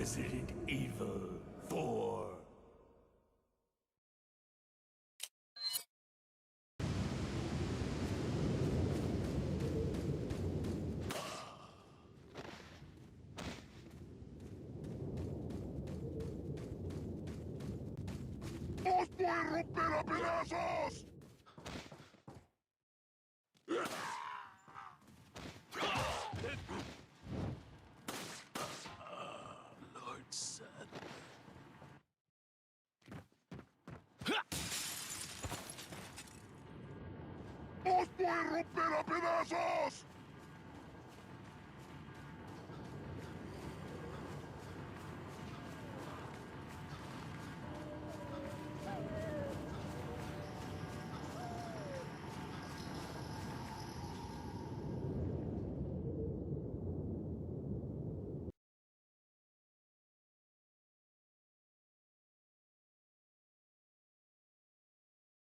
Resident Evil 4. ¡Os voy a romper a pedazos! Lord Son. ¡Os voy a romper a pedazos!